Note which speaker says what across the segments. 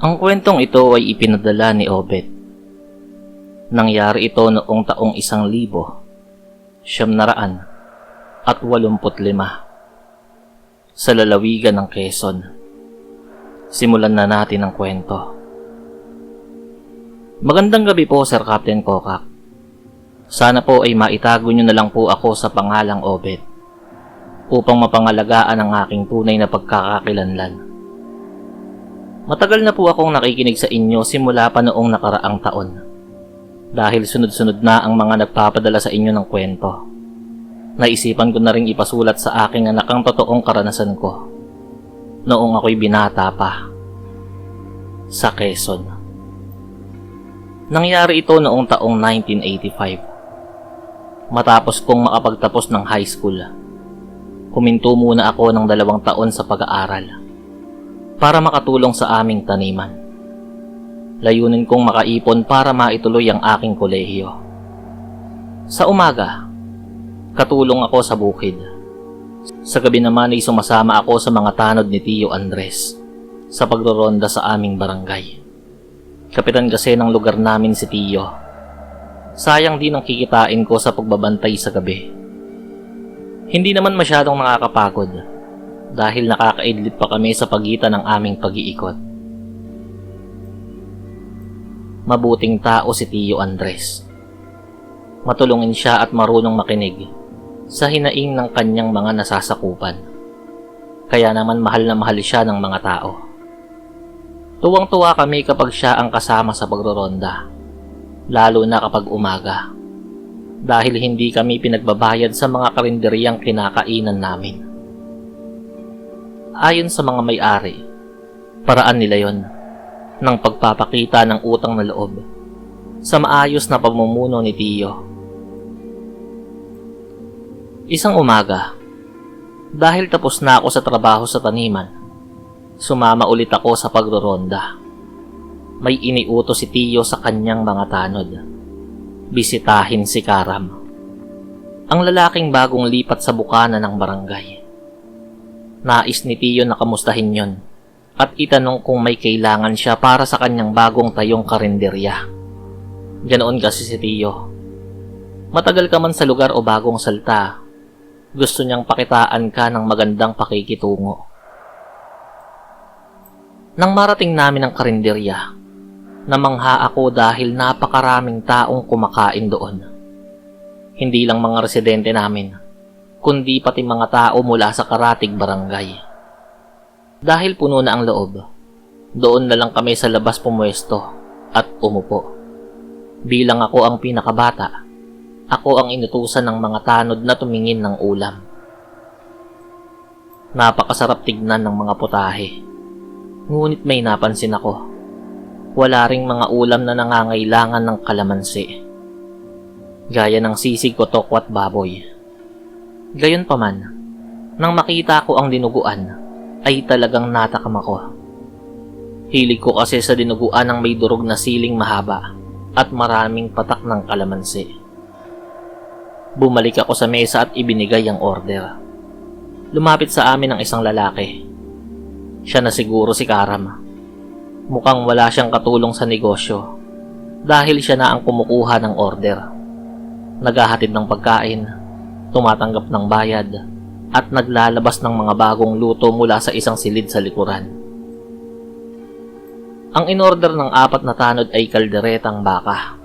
Speaker 1: Ang kwentong ito ay ipinadala ni Obet. Nangyari ito noong taong 1985 sa lalawigan ng Quezon. Simulan na natin ang kwento. Magandang gabi po, Sir Captain Kokak. Sana po ay maitago nyo na lang po ako sa pangalang Obet upang mapangalagaan ang aking tunay na pagkakakilanlan. Matagal na po akong nakikinig sa inyo simula pa noong nakaraang taon dahil sunod-sunod na ang mga nagpapadala sa inyo ng kwento. Naisipan ko na ring ipasulat sa aking anak ang totoong karanasan ko noong ako'y binata pa sa Quezon. Nangyari ito noong taong 1985. Matapos kong makapagtapos ng high school, huminto muna ako ng 2 taon sa pag-aaral para makatulong sa aming taniman. Layunin kong makaipon para maituloy ang aking kolehiyo. Sa umaga, katulong ako sa bukid. Sa gabi naman ay sumasama ako sa mga tanod ni Tio Andres sa pagroronda sa aming barangay. Kapitan kasi ng lugar namin si Tio. Sayang din ang kikitain ko sa pagbabantay sa gabi. Hindi naman masyadong nakakapagod dahil nakakaidlit pa kami sa pagitan ng aming pag-iikot. Mabuting tao si Tio Andres. Matulungin siya at marunong makinig sa hinaing ng kanyang mga nasasakupan. Kaya naman mahal na mahal siya ng mga tao. Tuwang-tuwa kami kapag siya ang kasama sa pagroronda, lalo na kapag umaga, dahil hindi kami pinagbabayad sa mga karinderyang kinakainan namin. Ayon sa mga may-ari, paraan nila yon ng pagpapakita ng utang na loob sa maayos na pamumuno ni Tio. Isang umaga, dahil tapos na ako sa trabaho sa taniman, sumama ulit ako sa pagroronda. May iniutos si Tio sa kanyang mga tanod. Bisitahin si Karam, ang lalaking bagong lipat sa bukana ng barangay. Nais ni Tio na kamustahin yon at itanong kung may kailangan siya para sa kanyang bagong tayong karinderya. Ganoon kasi si Tio. Matagal ka man sa lugar o bagong salta, gusto niyang pakitaan ka ng magandang pakikitungo. Nang marating namin ang karinderya, namangha ako dahil napakaraming taong kumakain doon. Hindi lang mga residente namin, kundi pati mga tao mula sa karatig barangay. Dahil puno na ang loob, doon na lang kami sa labas pumuesto at umupo. Bilang ako ang pinakabata, ako ang inutusan ng mga tanod na tumingin ng ulam. Napakasarap tignan ng mga putahe, ngunit may napansin ako. Wala ring mga ulam na nangangailangan ng kalamansi, gaya ng sisig o tokwat baboy. Gayunpaman, nang makita ko ang dinuguan, ay talagang natakam ako. Hilig ko kasi sa dinuguan ng may durog na siling mahaba at maraming patak ng kalamansi. Bumalik ako sa mesa at ibinigay ang order. Lumapit sa amin ang isang lalaki. Siya na siguro si Karam. Mukhang wala siyang katulong sa negosyo dahil siya na ang kumukuha ng order. Naghahatid ng pagkain, tumatanggap ng bayad, at naglalabas ng mga bagong luto mula sa isang silid sa likuran. Ang inorder ng 4 na tanod ay kalderetang baka,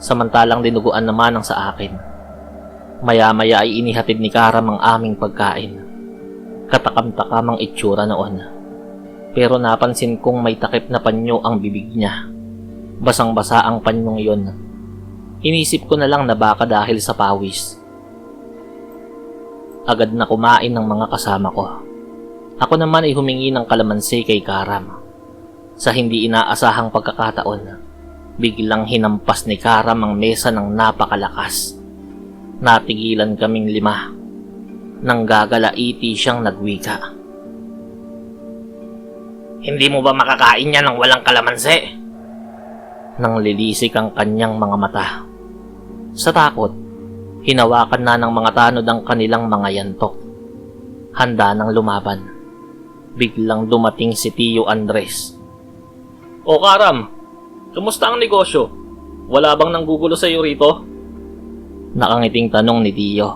Speaker 1: samantalang dinuguan naman ang sa akin. Maya-maya ay inihatid ni Karam ang aming pagkain. Katakam-takam ang itsura noon, pero napansin kong may takip na panyo ang bibig niya. Basang-basa ang panyong iyon. Inisip ko na lang na baka dahil sa pawis. Agad na kumain ng mga kasama ko. Ako naman ay humingi ng kalamansi kay Karam. Sa hindi inaasahang pagkakataon, biglang hinampas ni Karam ang mesa ng napakalakas. Natigilan kaming 5. Nang gagalaiti siyang nagwika. "Hindi mo ba makakain yan ng walang kalamansi?" Nang lilisik ang kanyang mga mata. Sa takot, hinawakan na ng mga tanod ang kanilang mga yantok. Handa nang lumaban. Biglang dumating si Tio Andres. O Karam, kumusta ang negosyo? Wala bang nanggugulo sa iyo rito? Nakangiting tanong ni Tio.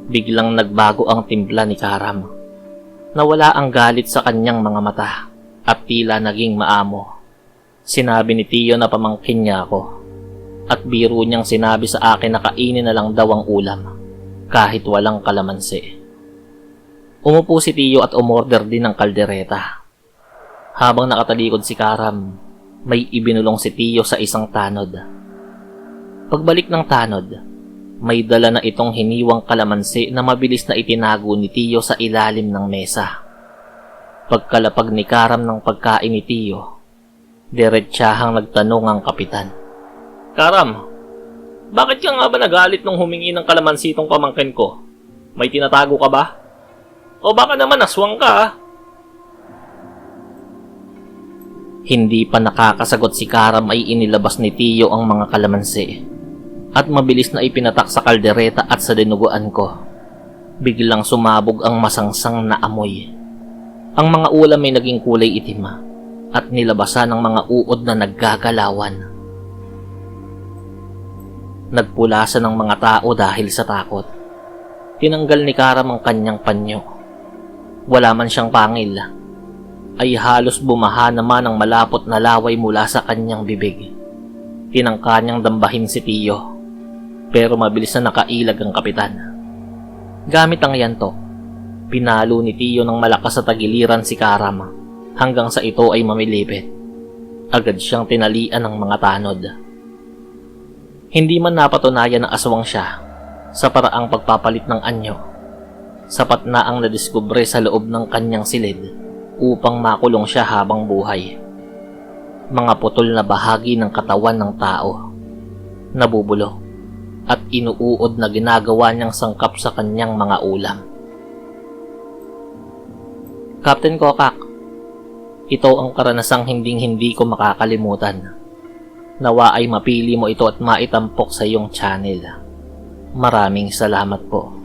Speaker 1: Biglang nagbago ang timpla ni Karam. Nawala ang galit sa kanyang mga mata at tila naging maamo. Sinabi ni Tio na pamangkin niya ako at biro niyang sinabi sa akin na kainin na lang daw ang ulam kahit walang kalamansi. Umupo si Tio at umorder din ng kaldereta. Habang nakatalikod si Karam, may ibinulong si Tio sa isang tanod. Pagbalik ng tanod, may dala na itong hiniwang kalamansi na mabilis na itinago ni Tio sa ilalim ng mesa. Pagkalapag ni Karam ng pagkain ni Tio, diretsahang nagtanong ang kapitan. Karam, bakit ka nga ba nagalit nung humingi ng kalamansi itong pamangkin ko? May tinatago ka ba? O baka naman aswang ka ah? Hindi pa nakakasagot si Karam ay inilabas ni Tio ang mga kalamansi at mabilis na ipinatak sa kaldereta at sa dinuguan ko. Biglang sumabog ang masangsang na amoy. Ang mga ulam ay naging kulay itim at nilabasan ng mga uod na naggagalawan. Nagpulasan ng mga tao dahil sa takot. Tinanggal ni Karam ang kanyang panyo. Wala man siyang pangil, ay halos bumaha naman ang malapot na laway mula sa kanyang bibig. Tinangka niyang dambahin si Tio, pero mabilis na nakailag ang kapitan. Gamit ang yantok, pinalo ni Tio ng malakas sa tagiliran si Karam hanggang sa ito ay mamilipit. Agad siyang tinalian ng mga tanod. Hindi man napatunayan na aswang siya sa paraang pagpapalit ng anyo. Sapat na ang nadiskubre sa loob ng kanyang silid upang makulong siya habang buhay. Mga putol na bahagi ng katawan ng tao, nabubulok at inuuod na ginagawa niyang sangkap sa kanyang mga ulam. Captain Kokak, ito ang karanasang hinding-hindi ko makakalimutan. Nawa ay mapili mo ito at maitampok sa iyong channel. Maraming salamat po.